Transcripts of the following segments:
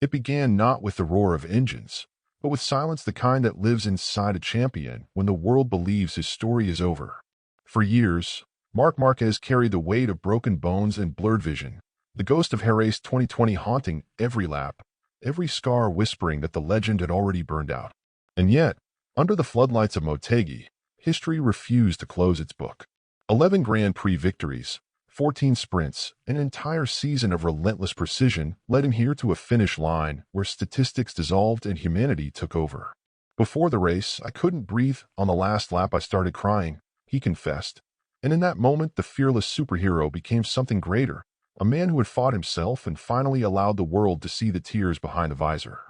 It began not with the roar of engines, but with silence, the kind that lives inside a champion when the world believes his story is over. For years, Marc Márquez carried the weight of broken bones and blurred vision, the ghost of Jerez 2020 haunting every lap, every scar whispering that the legend had already burned out. And yet, under the floodlights of Motegi, history refused to close its book. 11 Grand Prix victories, 14 sprints, an entire season of relentless precision led him here to a finish line where statistics dissolved and humanity took over. Before the race, I couldn't breathe. On the last lap, I started crying, he confessed. And in that moment, the fearless superhero became something greater, a man who had fought himself and finally allowed the world to see the tears behind the visor.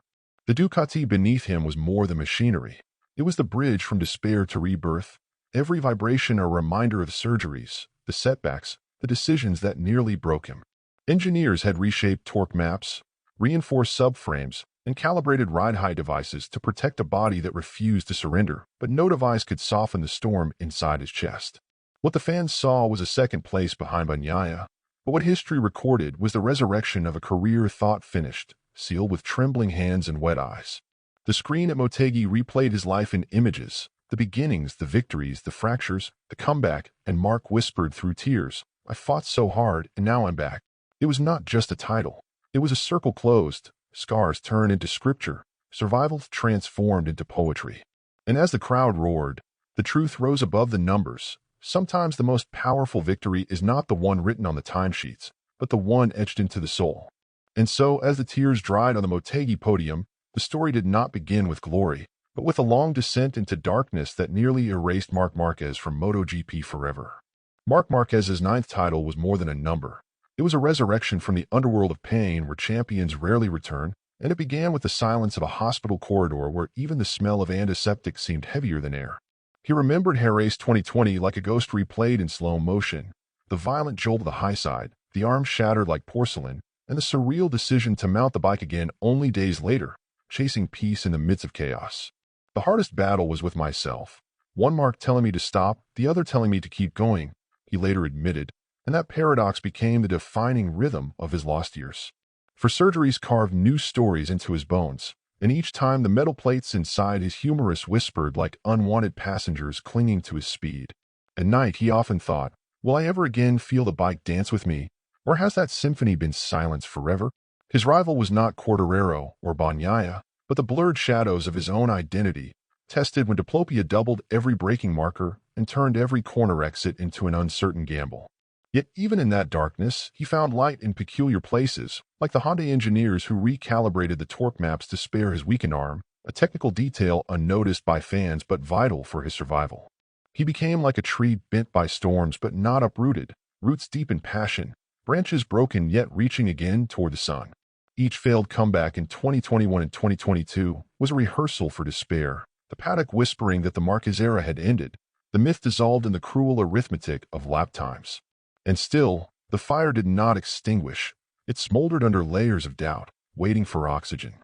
The Ducati beneath him was more than machinery. It was the bridge from despair to rebirth, every vibration a reminder of the surgeries, the setbacks, the decisions that nearly broke him. Engineers had reshaped torque maps, reinforced subframes, and calibrated ride-height devices to protect a body that refused to surrender, but no device could soften the storm inside his chest. What the fans saw was a second place behind Bagnaia, but what history recorded was the resurrection of a career thought finished, sealed with trembling hands and wet eyes. The screen at Motegi replayed his life in images, the beginnings, the victories, the fractures, the comeback, and Marc whispered through tears, "I fought so hard, and now I'm back." It was not just a title. It was a circle closed, scars turned into scripture, survival transformed into poetry. And as the crowd roared, the truth rose above the numbers. Sometimes the most powerful victory is not the one written on the timesheets, but the one etched into the soul. And so, as the tears dried on the Motegi podium, the story did not begin with glory, but with a long descent into darkness that nearly erased Marc Márquez from MotoGP forever. Marc Márquez's ninth title was more than a number. It was a resurrection from the underworld of pain where champions rarely return, and it began with the silence of a hospital corridor where even the smell of antiseptic seemed heavier than air. He remembered Jerez 2020 like a ghost replayed in slow motion, the violent jolt of the high side, the arms shattered like porcelain, and the surreal decision to mount the bike again only days later, chasing peace in the midst of chaos. The hardest battle was with myself, one Marc telling me to stop, the other telling me to keep going, he later admitted, and that paradox became the defining rhythm of his lost years. For surgeries carved new stories into his bones, and each time the metal plates inside his humerus whispered like unwanted passengers clinging to his speed. At night he often thought, will I ever again feel the bike dance with me, or has that symphony been silenced forever? His rival was not Quartararo or Bagnaia, but the blurred shadows of his own identity, tested when diplopia doubled every braking marker and turned every corner exit into an uncertain gamble. Yet even in that darkness, he found light in peculiar places, like the Honda engineers who recalibrated the torque maps to spare his weakened arm, a technical detail unnoticed by fans but vital for his survival. He became like a tree bent by storms but not uprooted, roots deep in passion, branches broken yet reaching again toward the sun. Each failed comeback in 2021 and 2022 was a rehearsal for despair, the paddock whispering that the Márquez era had ended, the myth dissolved in the cruel arithmetic of lap times. And still, the fire did not extinguish. It smoldered under layers of doubt, waiting for oxygen.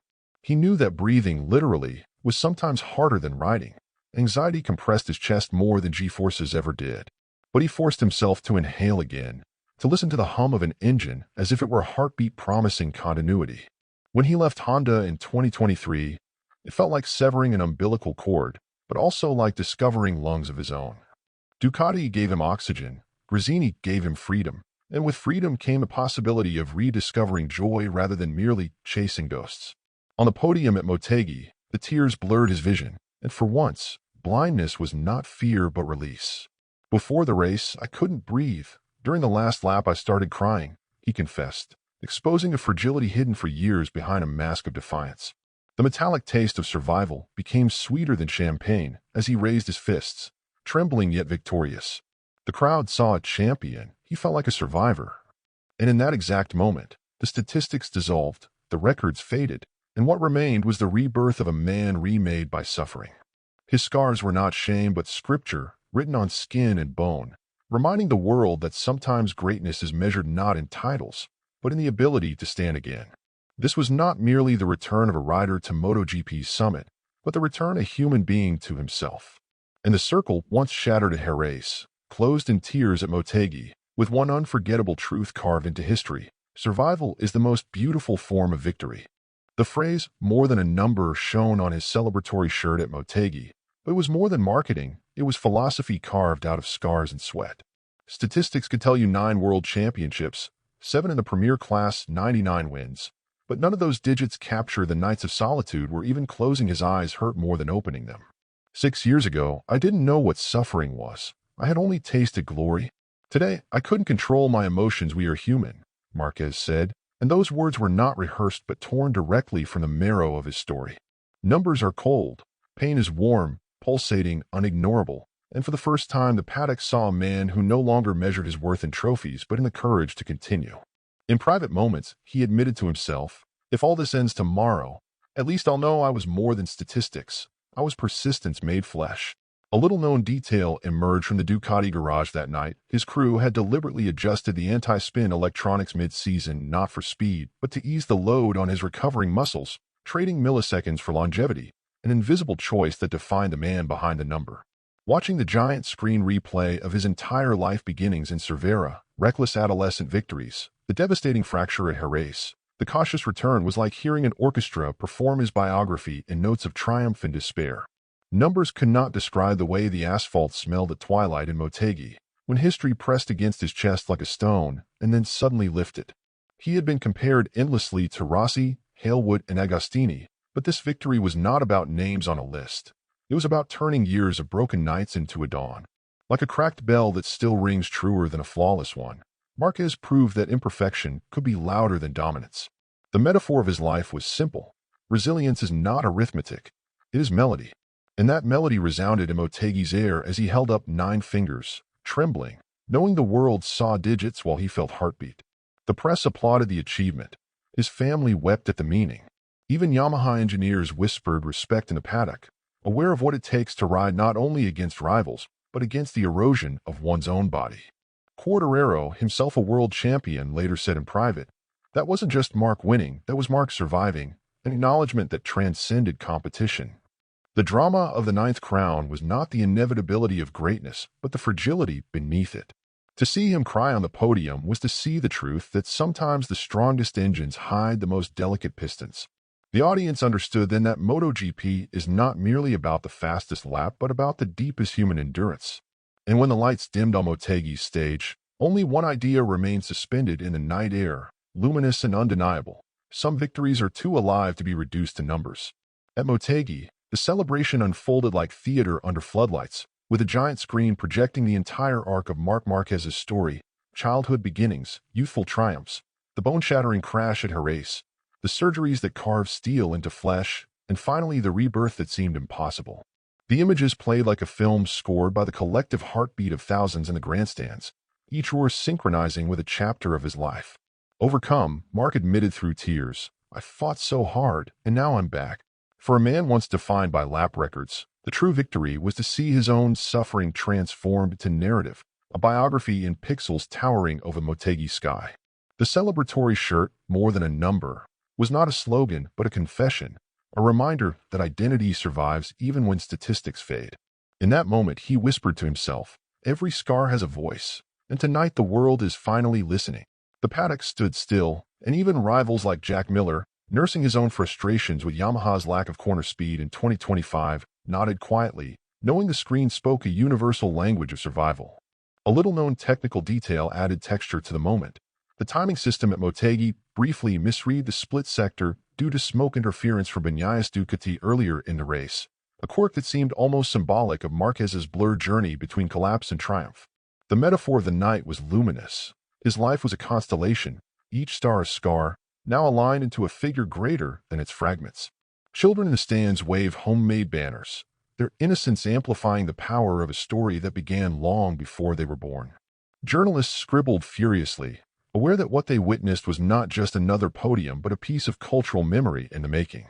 He knew that breathing, literally, was sometimes harder than riding. Anxiety compressed his chest more than G-forces ever did. But he forced himself to inhale again, to listen to the hum of an engine as if it were a heartbeat promising continuity. When he left Honda in 2023, it felt like severing an umbilical cord, but also like discovering lungs of his own. Ducati gave him oxygen, Gresini gave him freedom, and with freedom came the possibility of rediscovering joy rather than merely chasing ghosts. On the podium at Motegi, the tears blurred his vision, and for once, blindness was not fear but release. Before the race, I couldn't breathe. During the last lap, I started crying, he confessed, exposing a fragility hidden for years behind a mask of defiance. The metallic taste of survival became sweeter than champagne as he raised his fists, trembling yet victorious. The crowd saw a champion. He felt like a survivor. And in that exact moment, the statistics dissolved, the records faded, and what remained was the rebirth of a man remade by suffering. His scars were not shame but scripture, written on skin and bone, reminding the world that sometimes greatness is measured not in titles, but in the ability to stand again. This was not merely the return of a rider to MotoGP's summit, but the return of a human being to himself. And the circle, once shattered at Jerez, closed in tears at Motegi, with one unforgettable truth carved into history: survival is the most beautiful form of victory. The phrase, more than a number, shone on his celebratory shirt at Motegi, but it was more than marketing. It was philosophy carved out of scars and sweat. Statistics could tell you 9 world championships, 7 in the premier class, 99 wins. But none of those digits capture the nights of solitude where even closing his eyes hurt more than opening them. 6 years ago, I didn't know what suffering was. I had only tasted glory. Today, I couldn't control my emotions. We are human, Márquez said, and those words were not rehearsed but torn directly from the marrow of his story. Numbers are cold. Pain is warm, pulsating, unignorable. And for the first time, the paddock saw a man who no longer measured his worth in trophies but in the courage to continue. In private moments, he admitted to himself, if all this ends tomorrow, at least I'll know I was more than statistics. I was persistence made flesh. A little-known detail emerged from the Ducati garage that night. His crew had deliberately adjusted the anti-spin electronics mid-season not for speed, but to ease the load on his recovering muscles, trading milliseconds for longevity, an invisible choice that defined the man behind the number. Watching the giant screen replay of his entire life beginnings in Cervera, reckless adolescent victories, the devastating fracture at Jerez, the cautious return was like hearing an orchestra perform his biography in notes of triumph and despair. Numbers could not describe the way the asphalt smelled at twilight in Motegi, when history pressed against his chest like a stone and then suddenly lifted. He had been compared endlessly to Rossi, Halewood, and Agostini, but this victory was not about names on a list. It was about turning years of broken nights into a dawn. Like a cracked bell that still rings truer than a flawless one, Márquez proved that imperfection could be louder than dominance. The metaphor of his life was simple. Resilience is not arithmetic. It is melody. And that melody resounded in Motegi's air as he held up 9 fingers, trembling, knowing the world saw digits while he felt heartbeat. The press applauded the achievement. His family wept at the meaning. Even Yamaha engineers whispered respect in the paddock, aware of what it takes to ride not only against rivals, but against the erosion of one's own body. Quartararo, himself a world champion, later said in private, that wasn't just Marc winning, that was Marc surviving, an acknowledgement that transcended competition. The drama of the 9th crown was not the inevitability of greatness, but the fragility beneath it. To see him cry on the podium was to see the truth that sometimes the strongest engines hide the most delicate pistons. The audience understood then that MotoGP is not merely about the fastest lap, but about the deepest human endurance. And when the lights dimmed on Motegi's stage, only one idea remained suspended in the night air, luminous and undeniable. Some victories are too alive to be reduced to numbers. At Motegi, the celebration unfolded like theater under floodlights, with a giant screen projecting the entire arc of Marc Márquez's story, childhood beginnings, youthful triumphs, the bone-shattering crash at Jerez, the surgeries that carved steel into flesh, and finally the rebirth that seemed impossible. The images played like a film scored by the collective heartbeat of thousands in the grandstands, each roar synchronizing with a chapter of his life. Overcome, Marc admitted through tears, "I fought so hard, and now I'm back." For a man once defined by lap records, the true victory was to see his own suffering transformed into narrative, a biography in pixels towering over Motegi's sky. The celebratory shirt, more than a number, was not a slogan but a confession, a reminder that identity survives even when statistics fade. In that moment, he whispered to himself, "Every scar has a voice, and tonight the world is finally listening." The paddock stood still, and even rivals like Jack Miller, nursing his own frustrations with Yamaha's lack of corner speed in 2025, nodded quietly, knowing the screen spoke a universal language of survival. A little-known technical detail added texture to the moment. The timing system at Motegi briefly misread the split sector due to smoke interference from Bagnaia's Ducati earlier in the race, a quirk that seemed almost symbolic of Márquez's blurred journey between collapse and triumph. The metaphor of the night was luminous. His life was a constellation, each star a scar, now aligned into a figure greater than its fragments. Children in the stands waved homemade banners, their innocence amplifying the power of a story that began long before they were born. Journalists scribbled furiously, aware that what they witnessed was not just another podium but a piece of cultural memory in the making.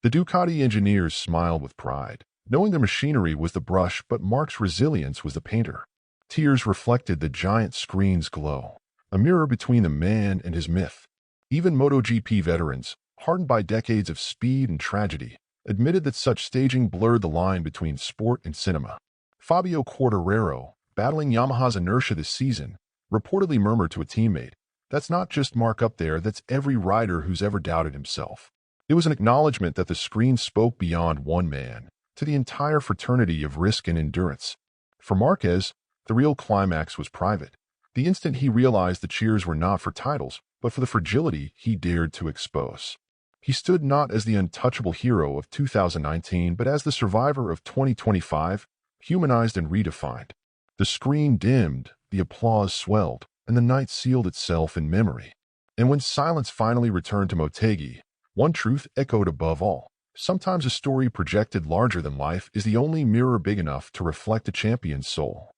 The Ducati engineers smiled with pride, knowing their machinery was the brush but Marc's resilience was the painter. Tears reflected the giant screen's glow, a mirror between the man and his myth. Even MotoGP veterans, hardened by decades of speed and tragedy, admitted that such staging blurred the line between sport and cinema. Fabio Quartararo, battling Yamaha's inertia this season, reportedly murmured to a teammate, "That's not just Marc up there, that's every rider who's ever doubted himself." It was an acknowledgement that the screen spoke beyond one man, to the entire fraternity of risk and endurance. For Márquez, the real climax was private. The instant he realized the cheers were not for titles, but for the fragility he dared to expose. He stood not as the untouchable hero of 2019, but as the survivor of 2025, humanized and redefined. The screen dimmed, the applause swelled, and the night sealed itself in memory. And when silence finally returned to Motegi, one truth echoed above all. Sometimes a story projected larger than life is the only mirror big enough to reflect a champion's soul.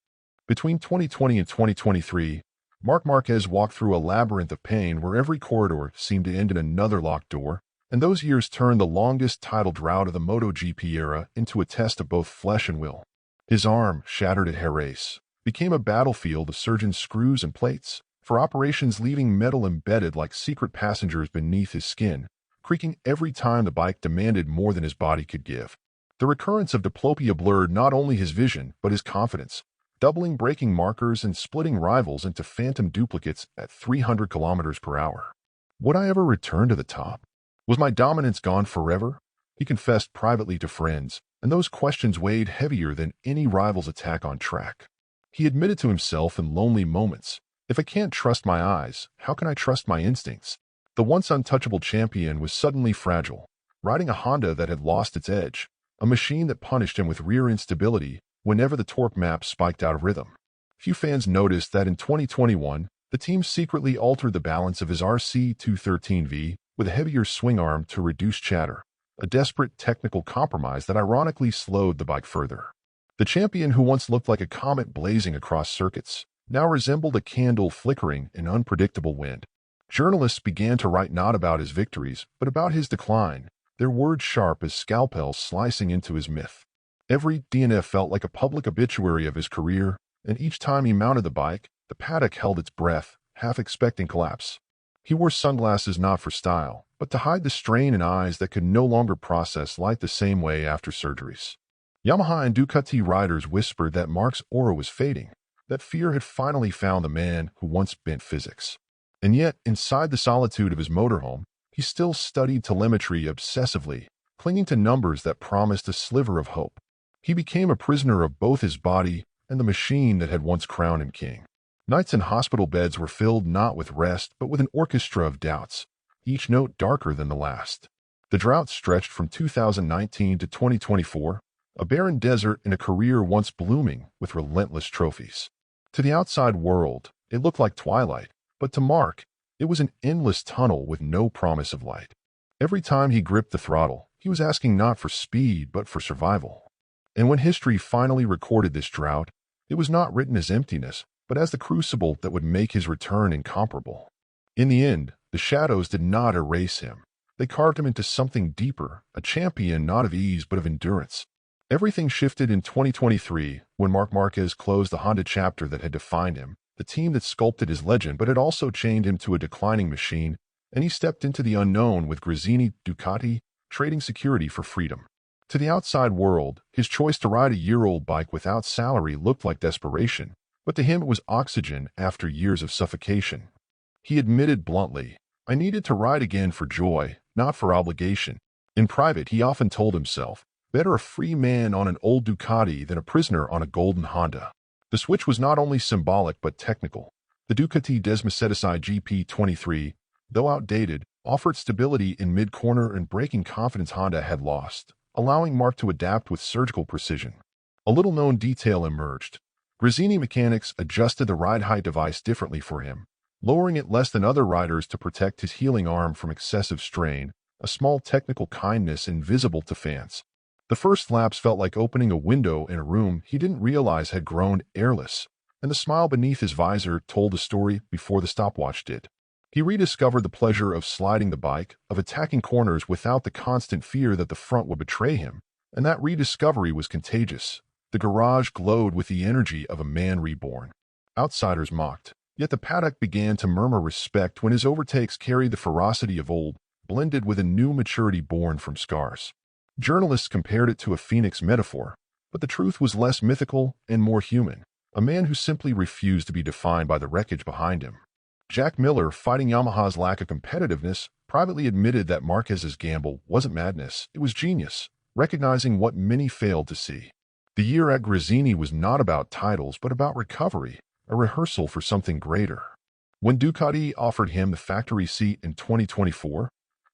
Between 2020 and 2023, Marc Márquez walked through a labyrinth of pain where every corridor seemed to end in another locked door, and those years turned the longest title drought of the MotoGP era into a test of both flesh and will. His arm, shattered at Jerez, became a battlefield of surgeon screws and plates, for operations leaving metal embedded like secret passengers beneath his skin, creaking every time the bike demanded more than his body could give. The recurrence of diplopia blurred not only his vision, but his confidence, doubling braking markers and splitting rivals into phantom duplicates at 300 kilometers per hour. Would I ever return to the top? Was my dominance gone forever? He confessed privately to friends, and those questions weighed heavier than any rival's attack on track. He admitted to himself in lonely moments, "If I can't trust my eyes, how can I trust my instincts?" The once untouchable champion was suddenly fragile, riding a Honda that had lost its edge, a machine that punished him with rear instability whenever the torque map spiked out of rhythm. Few fans noticed that in 2021, the team secretly altered the balance of his RC213V with a heavier swing arm to reduce chatter, a desperate technical compromise that ironically slowed the bike further. The champion who once looked like a comet blazing across circuits now resembled a candle flickering in unpredictable wind. Journalists began to write not about his victories, but about his decline, their words sharp as scalpels slicing into his myth. Every DNF felt like a public obituary of his career, and each time he mounted the bike, the paddock held its breath, half expecting collapse. He wore sunglasses not for style, but to hide the strain in eyes that could no longer process light the same way after surgeries. Yamaha and Ducati riders whispered that Marc's aura was fading, that fear had finally found the man who once bent physics. And yet, inside the solitude of his motorhome, he still studied telemetry obsessively, clinging to numbers that promised a sliver of hope. He became a prisoner of both his body and the machine that had once crowned him king. Nights in hospital beds were filled not with rest, but with an orchestra of doubts, each note darker than the last. The drought stretched from 2019 to 2024, a barren desert in a career once blooming with relentless trophies. To the outside world, it looked like twilight, but to Marc, it was an endless tunnel with no promise of light. Every time he gripped the throttle, he was asking not for speed, but for survival. And when history finally recorded this drought, it was not written as emptiness, but as the crucible that would make his return incomparable. In the end, the shadows did not erase him. They carved him into something deeper, a champion not of ease but of endurance. Everything shifted in 2023 when Marc Márquez closed the Honda chapter that had defined him, the team that sculpted his legend but had also chained him to a declining machine, and he stepped into the unknown with Gresini, Ducati, trading security for freedom. To the outside world, his choice to ride a year-old bike without salary looked like desperation, but to him it was oxygen after years of suffocation. He admitted bluntly, "I needed to ride again for joy, not for obligation." In private, he often told himself, "Better a free man on an old Ducati than a prisoner on a golden Honda." The switch was not only symbolic but technical. The Ducati Desmacetici GP23, though outdated, offered stability in mid-corner and braking confidence Honda had lost, allowing Marc to adapt with surgical precision. A little-known detail emerged. Gresini mechanics adjusted the ride height device differently for him, lowering it less than other riders to protect his healing arm from excessive strain, a small technical kindness invisible to fans. The first laps felt like opening a window in a room he didn't realize had grown airless, and the smile beneath his visor told the story before the stopwatch did. He rediscovered the pleasure of sliding the bike, of attacking corners without the constant fear that the front would betray him, and that rediscovery was contagious. The garage glowed with the energy of a man reborn. Outsiders mocked, yet the paddock began to murmur respect when his overtakes carried the ferocity of old, blended with a new maturity born from scars. Journalists compared it to a phoenix metaphor, but the truth was less mythical and more human, a man who simply refused to be defined by the wreckage behind him. Jack Miller, fighting Yamaha's lack of competitiveness, privately admitted that Marquez's gamble wasn't madness, it was genius, recognizing what many failed to see. The year at Gresini was not about titles but about recovery, a rehearsal for something greater. When Ducati offered him the factory seat in 2024,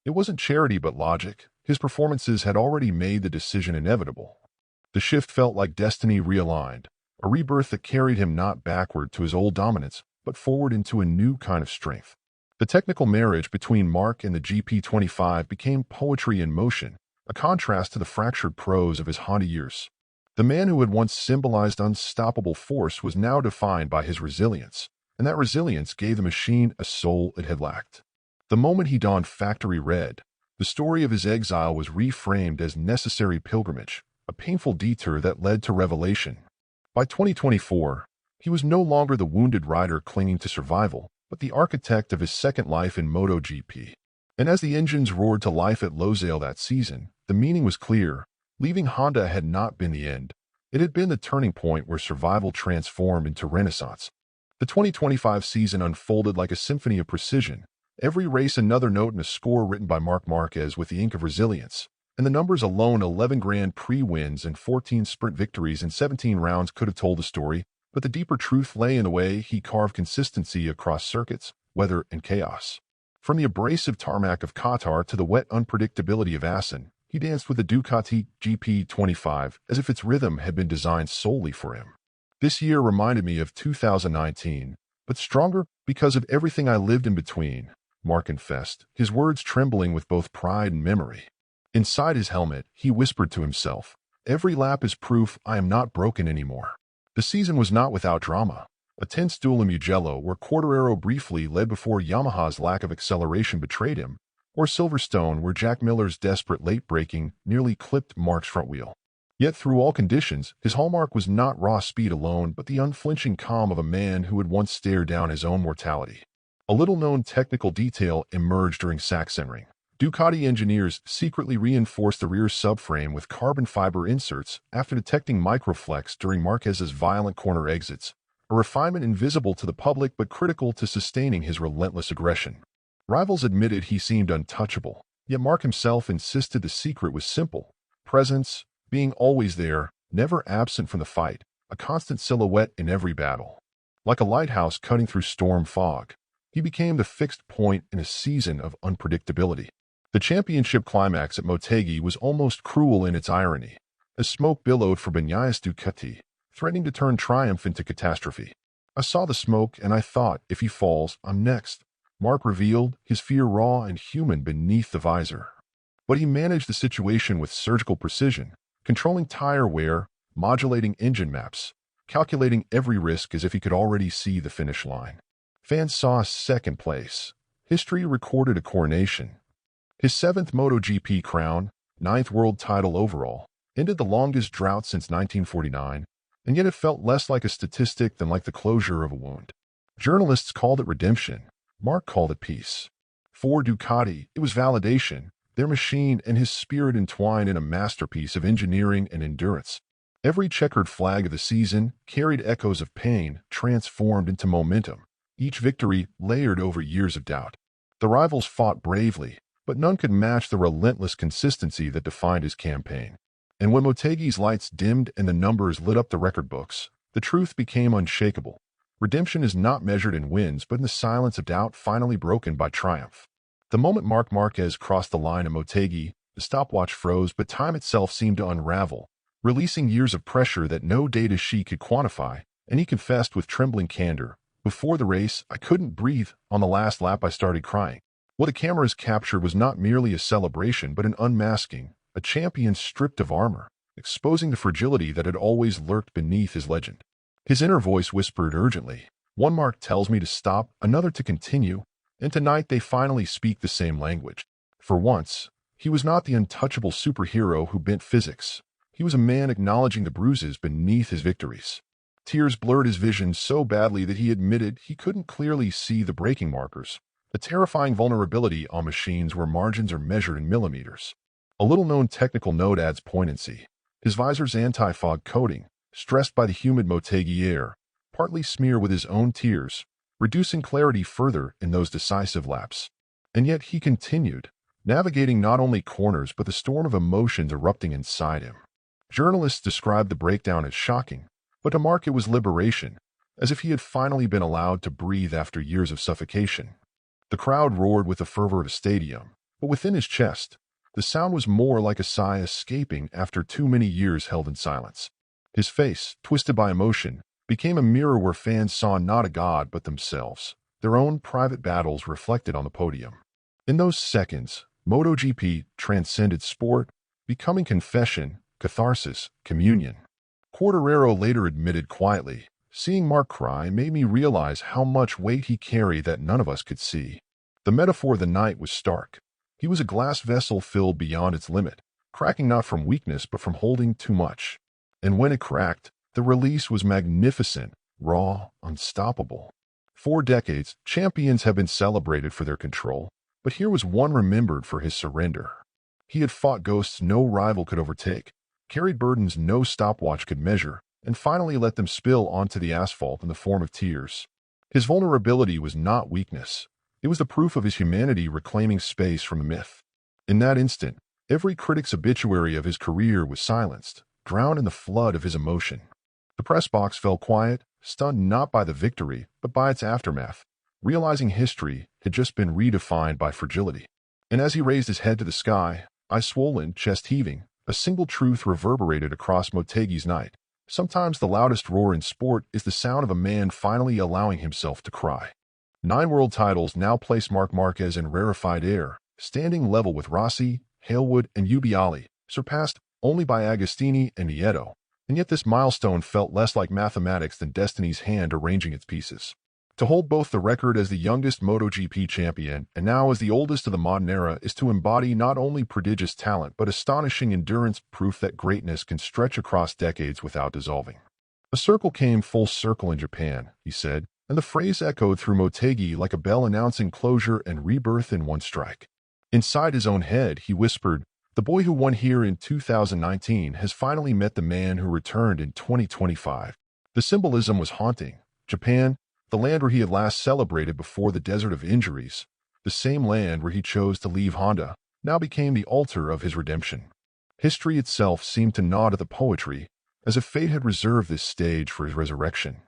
it wasn't charity but logic. His performances had already made the decision inevitable. The shift felt like destiny realigned, a rebirth that carried him not backward to his old dominance, but forward into a new kind of strength. The technical marriage between Marc and the GP25 became poetry in motion, a contrast to the fractured prose of his Honda years. The man who had once symbolized unstoppable force was now defined by his resilience, and that resilience gave the machine a soul it had lacked. The moment he donned factory red, the story of his exile was reframed as necessary pilgrimage, a painful detour that led to revelation. By 2024, he was no longer the wounded rider clinging to survival, but the architect of his second life in MotoGP. And as the engines roared to life at Losail that season, the meaning was clear. Leaving Honda had not been the end. It had been the turning point where survival transformed into renaissance. The 2025 season unfolded like a symphony of precision. Every race another note in a score written by Marc Márquez with the ink of resilience. And the numbers alone, 11 Grand Prix wins and 14 sprint victories in 17 rounds, could have told the story, but the deeper truth lay in the way he carved consistency across circuits, weather, and chaos. From the abrasive tarmac of Qatar to the wet unpredictability of Assen, he danced with the Ducati GP25 as if its rhythm had been designed solely for him. This year reminded me of 2019, but stronger because of everything I lived in between, Marc confessed, his words trembling with both pride and memory. Inside his helmet, he whispered to himself, "Every lap is proof I am not broken anymore." The season was not without drama. A tense duel in Mugello where Quartararo briefly led before Yamaha's lack of acceleration betrayed him, or Silverstone where Jack Miller's desperate late braking nearly clipped Marc's front wheel. Yet through all conditions, his hallmark was not raw speed alone but the unflinching calm of a man who had once stared down his own mortality. A little-known technical detail emerged during Sachsenring. Ducati engineers secretly reinforced the rear subframe with carbon fiber inserts after detecting microflex during Marquez's violent corner exits, a refinement invisible to the public but critical to sustaining his relentless aggression. Rivals admitted he seemed untouchable, yet Marc himself insisted the secret was simple: presence, being always there, never absent from the fight, a constant silhouette in every battle. Like a lighthouse cutting through storm fog, he became the fixed point in a season of unpredictability. The championship climax at Motegi was almost cruel in its irony, as smoke billowed for Bagnaia's Ducati, threatening to turn triumph into catastrophe. "I saw the smoke and I thought, if he falls, I'm next," Marc revealed, his fear raw and human beneath the visor. But he managed the situation with surgical precision, controlling tire wear, modulating engine maps, calculating every risk as if he could already see the finish line. Fans saw second place. History recorded a coronation. His 7th MotoGP crown, 9th world title overall, ended the longest drought since 1949, and yet it felt less like a statistic than like the closure of a wound. Journalists called it redemption. Marc called it peace. For Ducati, it was validation, their machine and his spirit entwined in a masterpiece of engineering and endurance. Every checkered flag of the season carried echoes of pain transformed into momentum, each victory layered over years of doubt. The rivals fought bravely, but none could match the relentless consistency that defined his campaign. And when Motegi's lights dimmed and the numbers lit up the record books, the truth became unshakable. Redemption is not measured in wins but in the silence of doubt finally broken by triumph. The moment Marc Márquez crossed the line at Motegi, the stopwatch froze but time itself seemed to unravel, releasing years of pressure that no data sheet could quantify, and he confessed with trembling candor, "Before the race, I couldn't breathe. On the last lap I started crying." What the cameras captured was not merely a celebration but an unmasking, a champion stripped of armor, exposing the fragility that had always lurked beneath his legend. His inner voice whispered urgently, "One mark tells me to stop, another to continue," and tonight they finally speak the same language. For once, he was not the untouchable superhero who bent physics. He was a man acknowledging the bruises beneath his victories. Tears blurred his vision so badly that he admitted he couldn't clearly see the braking markers, a terrifying vulnerability on machines where margins are measured in millimeters. A little-known technical note adds poignancy. His visor's anti-fog coating, stressed by the humid Motegi air, partly smeared with his own tears, reducing clarity further in those decisive laps. And yet he continued, navigating not only corners but the storm of emotions erupting inside him. Journalists described the breakdown as shocking, but to Marc it was liberation, as if he had finally been allowed to breathe after years of suffocation. The crowd roared with the fervor of a stadium, but within his chest, the sound was more like a sigh escaping after too many years held in silence. His face, twisted by emotion, became a mirror where fans saw not a god but themselves, their own private battles reflected on the podium. In those seconds, MotoGP transcended sport, becoming confession, catharsis, communion. Quartararo later admitted quietly, "Seeing Marc cry made me realize how much weight he carried that none of us could see." The metaphor of the night was stark. He was a glass vessel filled beyond its limit, cracking not from weakness but from holding too much. And when it cracked, the release was magnificent, raw, unstoppable. For decades, champions have been celebrated for their control, but here was one remembered for his surrender. He had fought ghosts no rival could overtake, carried burdens no stopwatch could measure, and finally let them spill onto the asphalt in the form of tears. His vulnerability was not weakness. It was the proof of his humanity reclaiming space from a myth. In that instant, every critic's obituary of his career was silenced, drowned in the flood of his emotion. The press box fell quiet, stunned not by the victory, but by its aftermath, realizing history had just been redefined by fragility. And as he raised his head to the sky, eyes swollen, chest heaving, a single truth reverberated across Motegi's night. Sometimes the loudest roar in sport is the sound of a man finally allowing himself to cry. 9 world titles now place Marc Márquez in rarefied air, standing level with Rossi, Halewood, and Ubiali, surpassed only by Agostini and Nieto. And yet this milestone felt less like mathematics than destiny's hand arranging its pieces. To hold both the record as the youngest MotoGP champion and now as the oldest of the modern era is to embody not only prodigious talent but astonishing endurance, proof that greatness can stretch across decades without dissolving. "A circle came full circle in Japan," he said, and the phrase echoed through Motegi like a bell announcing closure and rebirth in one strike. Inside his own head, he whispered, "The boy who won here in 2019 has finally met the man who returned in 2025. The symbolism was haunting. Japan, the land where he had last celebrated before the desert of injuries, the same land where he chose to leave Honda, now became the altar of his redemption. History itself seemed to nod at the poetry, as if fate had reserved this stage for his resurrection.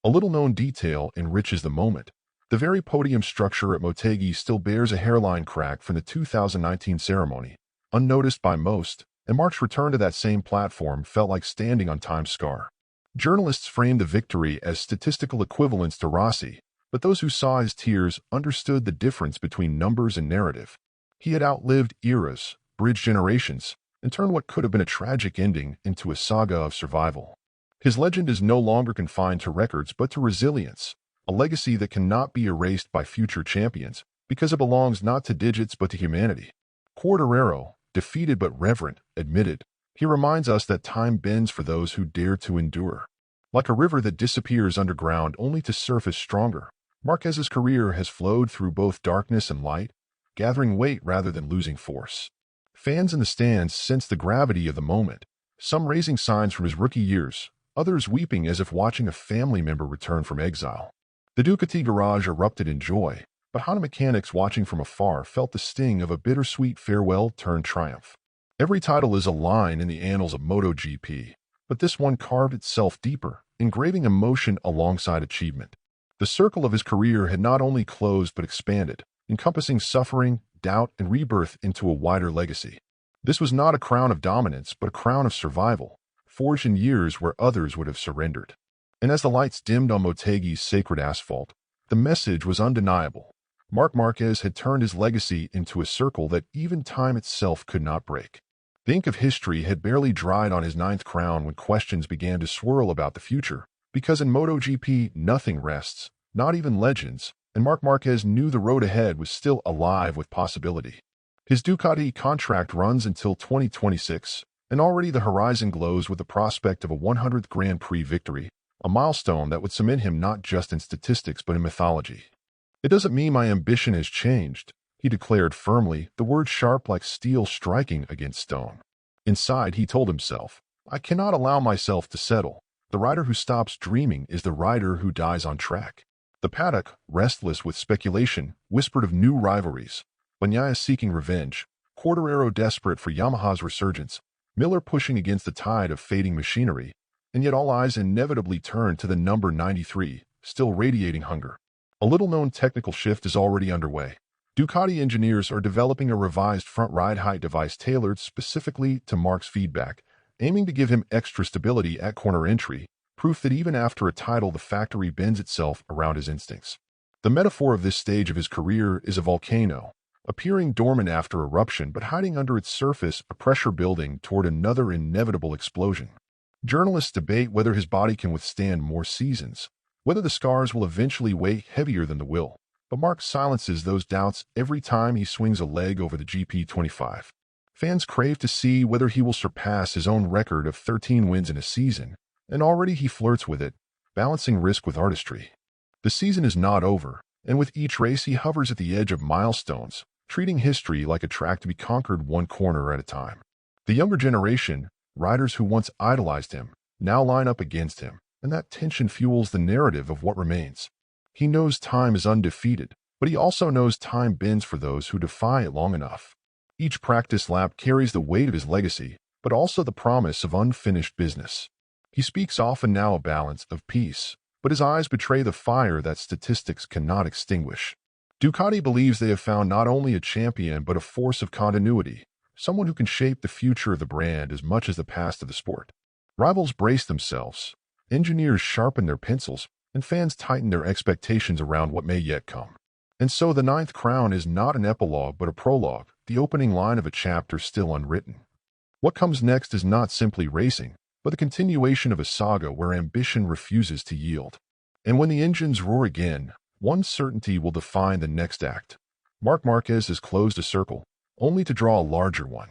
A little-known detail enriches the moment. The very podium structure at Motegi still bears a hairline crack from the 2019 ceremony, unnoticed by most, and Marc's return to that same platform felt like standing on time's scar. Journalists framed the victory as statistical equivalents to Rossi, but those who saw his tears understood the difference between numbers and narrative. He had outlived eras, bridged generations, and turned what could have been a tragic ending into a saga of survival. His legend is no longer confined to records but to resilience, a legacy that cannot be erased by future champions because it belongs not to digits but to humanity. Quartararo, defeated but reverent, admitted, "He reminds us that time bends for those who dare to endure. Like a river that disappears underground only to surface stronger, Márquez's career has flowed through both darkness and light, gathering weight rather than losing force." Fans in the stands sensed the gravity of the moment, some raising signs from his rookie years, others weeping as if watching a family member return from exile. The Ducati garage erupted in joy, but Honda mechanics watching from afar felt the sting of a bittersweet farewell turned triumph. Every title is a line in the annals of MotoGP, but this one carved itself deeper, engraving emotion alongside achievement. The circle of his career had not only closed but expanded, encompassing suffering, doubt, and rebirth into a wider legacy. This was not a crown of dominance, but a crown of survival, forged in years where others would have surrendered. And as the lights dimmed on Motegi's sacred asphalt, the message was undeniable. Marc Márquez had turned his legacy into a circle that even time itself could not break. The ink of history had barely dried on his 9th crown when questions began to swirl about the future, because in MotoGP nothing rests, not even legends, and Marc Márquez knew the road ahead was still alive with possibility. His Ducati contract runs until 2026, and already the horizon glows with the prospect of a 100th Grand Prix victory, a milestone that would cement him not just in statistics but in mythology. "It doesn't mean my ambition has changed," he declared firmly, the words sharp like steel striking against stone. Inside, he told himself, "I cannot allow myself to settle. The rider who stops dreaming is the rider who dies on track." The paddock, restless with speculation, whispered of new rivalries. Bagnaia seeking revenge, Quartararo desperate for Yamaha's resurgence, Miller pushing against the tide of fading machinery, and yet all eyes inevitably turned to the number 93, still radiating hunger. A little-known technical shift is already underway. Ducati engineers are developing a revised front ride height device tailored specifically to Marc's feedback, aiming to give him extra stability at corner entry, proof that even after a title the factory bends itself around his instincts. The metaphor of this stage of his career is a volcano, appearing dormant after eruption but hiding under its surface a pressure building toward another inevitable explosion. Journalists debate whether his body can withstand more seasons, whether the scars will eventually weigh heavier than the will, but Marc silences those doubts every time he swings a leg over the GP25. Fans crave to see whether he will surpass his own record of 13 wins in a season, and already he flirts with it, balancing risk with artistry. The season is not over, and with each race he hovers at the edge of milestones, treating history like a track to be conquered one corner at a time. The younger generation, riders who once idolized him, now line up against him, and that tension fuels the narrative of what remains. He knows time is undefeated, but he also knows time bends for those who defy it long enough. Each practice lap carries the weight of his legacy, but also the promise of unfinished business. He speaks often now of balance, of peace, but his eyes betray the fire that statistics cannot extinguish. Ducati believes they have found not only a champion but a force of continuity, someone who can shape the future of the brand as much as the past of the sport. Rivals brace themselves, engineers sharpen their pencils, and fans tighten their expectations around what may yet come. And so the ninth crown is not an epilogue but a prologue, the opening line of a chapter still unwritten. What comes next is not simply racing, but the continuation of a saga where ambition refuses to yield. And when the engines roar again, one certainty will define the next act. Marc Márquez has closed a circle, only to draw a larger one.